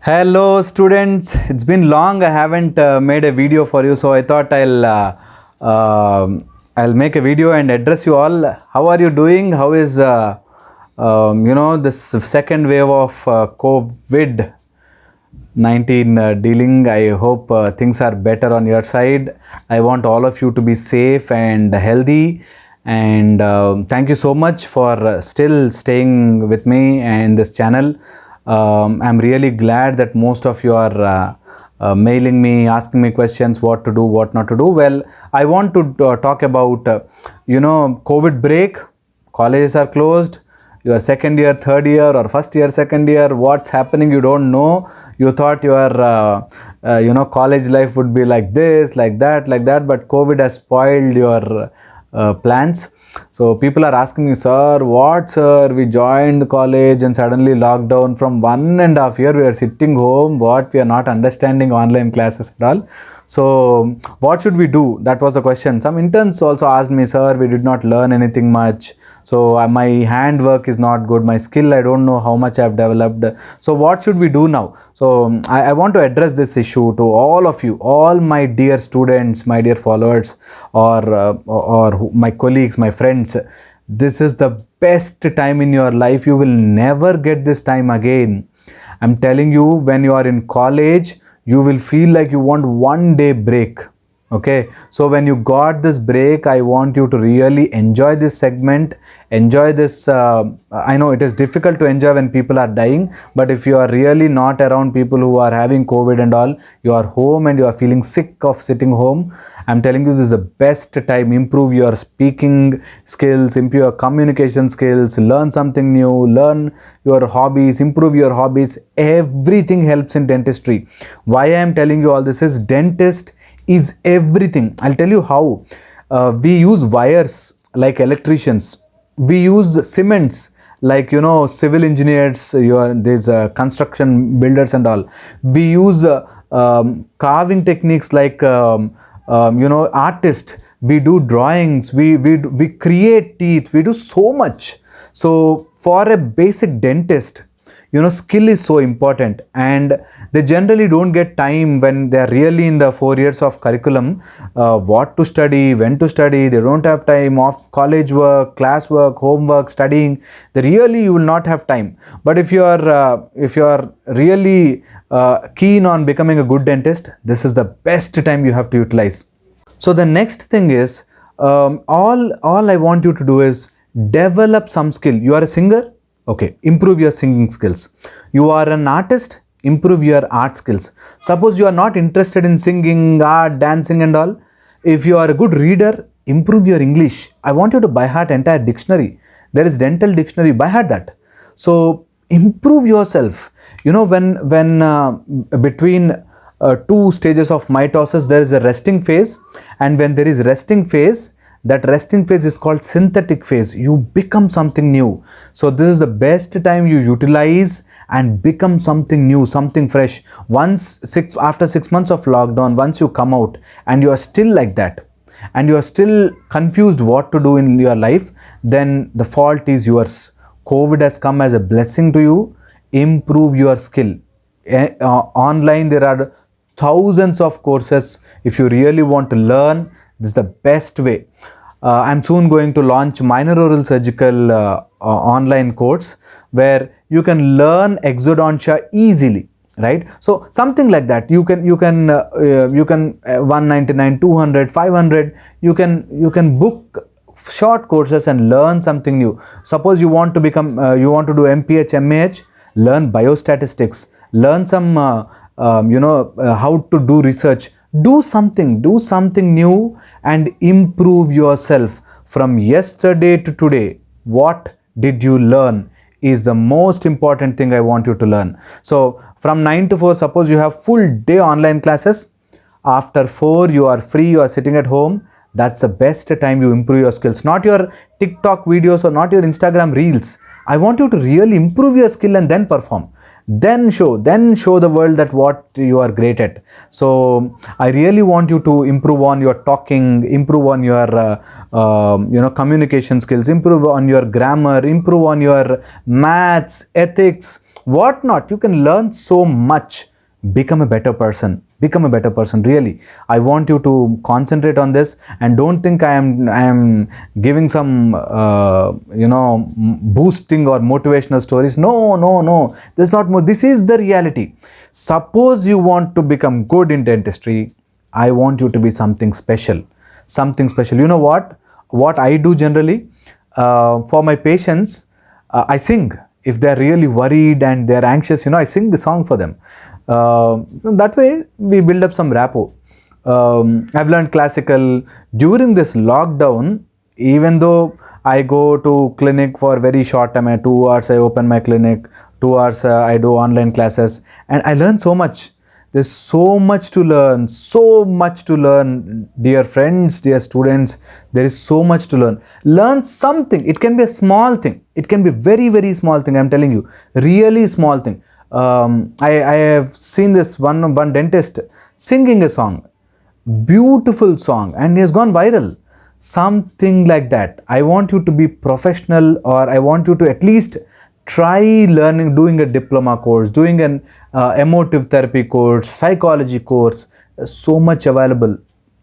Hello students, it's been long I haven't made a video for you, so I thought I'll make a video and address you all. How are you doing? How is this second wave of COVID-19 dealing? I hope things are better on your side. I want all of you to be safe and healthy, and thank you so much for still staying with me and this channel. I'm really glad that most of you are mailing me, asking me questions, what to do, what not to do. Well, I want to talk about, COVID break, colleges are closed, your second year, third year, or first year, second year, what's happening, you don't know. You thought your, college life would be like this, like that, but COVID has spoiled your plans. So people are asking me, sir, we joined college and suddenly lockdown. From 1.5 years we are sitting home, we are not understanding online classes at all. So what should we do? That was the question. Some interns also asked me, sir, we did not learn anything much. So my handwork is not good, my skill, I don't know how much I've developed. So what should we do now? So I want to address this issue to all of you, all my dear students, my dear followers, or my colleagues, my friends. This is the best time in your life. You will never get this time again. I'm telling you, when you are in college, you will feel like you want one day break. Okay, so when you got this break, I want you to really enjoy this segment, enjoy this. I know it is difficult to enjoy when people are dying, but if you are really not around people who are having COVID and all, you are home and you are feeling sick of sitting home, I'm telling you, this is the best time. Improve your speaking skills, improve your communication skills, learn something new, learn your hobbies, improve your hobbies. Everything helps in dentistry. Why I am telling you all this is dentist is everything. I'll tell you how. We use wires like electricians. We use cements like civil engineers, these construction builders and all. We use carving techniques like artists. We do drawings. We create teeth. We do so much. So for a basic dentist, skill is so important, and they generally don't get time when they are really in the 4 years of curriculum, what to study, when to study. They don't have time of college work, class work, homework, studying. You will not have time. But if you are really keen on becoming a good dentist, this is the best time you have to utilize. So the next thing is, all I want you to do is develop some skill. You are a singer. Okay, improve your singing skills. You are an artist, improve your art skills. Suppose you are not interested in singing, art, dancing and all. If you are a good reader, improve your English. I want you to by heart entire dictionary. There is dental dictionary, by heart that. So improve yourself. When between two stages of mitosis, there is a resting phase, and when there is resting phase, that resting phase is called synthetic phase. You become something new. So this is the best time you utilize and become something new, something fresh. After 6 months of lockdown, once you come out and you are still like that, and you are still confused what to do in your life, then the fault is yours. COVID has come as a blessing to you. Improve your skill. Online, there are thousands of courses. If you really want to learn, this is the best way. I'm soon going to launch minor oral surgical online course where you can learn exodontia easily, right? So something like that. You can 199, 200, 500. You can book short courses and learn something new. Suppose you want to become, you want to do MPH, MAH, learn biostatistics, learn some, how to do research. Do something new and improve yourself. From yesterday to today, what did you learn is the most important thing I want you to learn. So from 9 to 4, suppose you have full day online classes. After 4, you are free, you are sitting at home. That's the best time you improve your skills. Not your TikTok videos or not your Instagram reels. I want you to really improve your skill and then perform. Then show the world that what you are great at. So I really want you to improve on your talking, improve on your communication skills, improve on your grammar, improve on your maths, ethics, what not. You can learn so much. Become a better person. Become a better person. Really, I want you to concentrate on this, and don't think I am giving some boosting or motivational stories. No, no, no. This is not more. This is the reality. Suppose you want to become good in dentistry. I want you to be something special. Something special. You know what? What I do generally for my patients, I sing. If they're really worried and they're anxious, I sing the song for them. That way we build up some rapport. I've learned classical during this lockdown. Even though I go to clinic for very short time, 2 hours I open my clinic, 2 hours I do online classes, and I learn so much. There's so much to learn, so much to learn, dear friends, dear students. There is so much to learn. Learn something. It can be a small thing. It can be very, very small thing. I'm telling you, really small thing. I have seen this one dentist singing a song, beautiful song, and he has gone viral. Something like that. I want you to be professional, or I want you to at least try learning, doing a diploma course, doing an emotive therapy course, psychology course. So much available,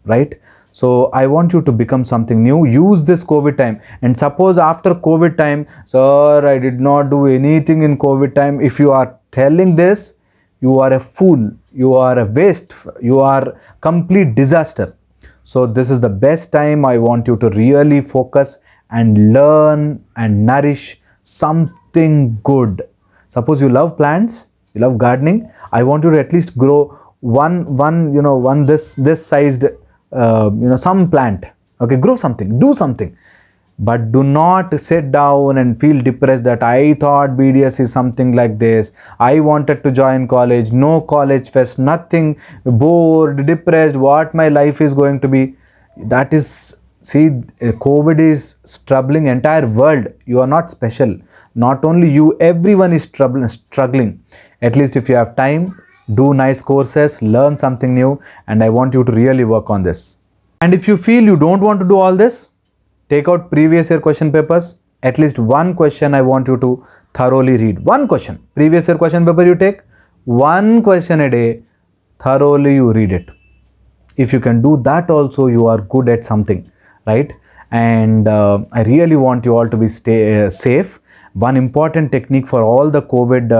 right? So I want you to become something new. Use this COVID time. And suppose after COVID time, sir, I did not do anything in COVID time. If you are telling this, you are a fool. You are a waste. You are complete disaster. So this is the best time. I want you to really focus and learn and nourish something good. Suppose you love plants, you love gardening. I want you to at least grow one this sized some plant. Okay, grow something, do something. But do not sit down and feel depressed that I thought BDS is something like this. I wanted to join college, no college fest, nothing, bored, depressed, what my life is going to be. That is, see, COVID is troubling entire world. You are not special. Not only you, everyone is struggling. At least if you have time, do nice courses, learn something new, and I want you to really work on this. And if you feel you don't want to do all this, take out previous year question papers. At least one question I want you to thoroughly read. One question. Previous year question paper you take. One question a day. Thoroughly you read it. If you can do that also, you are good at something, right? And I really want you all to be safe. One important technique for all the COVID,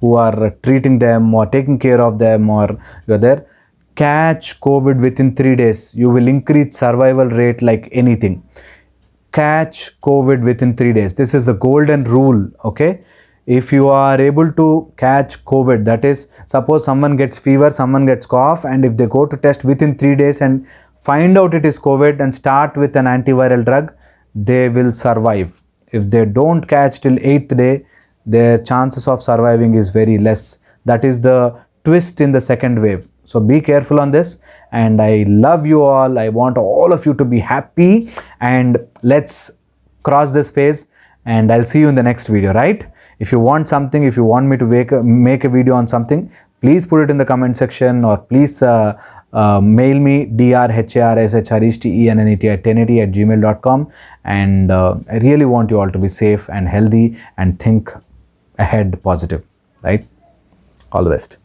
who are treating them or taking care of them, or you're there, catch COVID within 3 days. You will increase survival rate like anything. Catch COVID within 3 days. This is the golden rule, okay? If you are able to catch COVID, that is, suppose someone gets fever, someone gets cough, and if they go to test within 3 days and find out it is COVID and start with an antiviral drug, they will survive. If they don't catch till 8th day, their chances of surviving is very less. That is the twist in the second wave. So be careful on this, and I love you all. I want all of you to be happy, and let's cross this phase, and I'll see you in the next video, right? If you want something, if you want me to make a video on something, please put it in the comment section, or please mail me drhrshrennet@1080@gmail.com. And I really want you all to be safe and healthy and think ahead positive, right? All the best.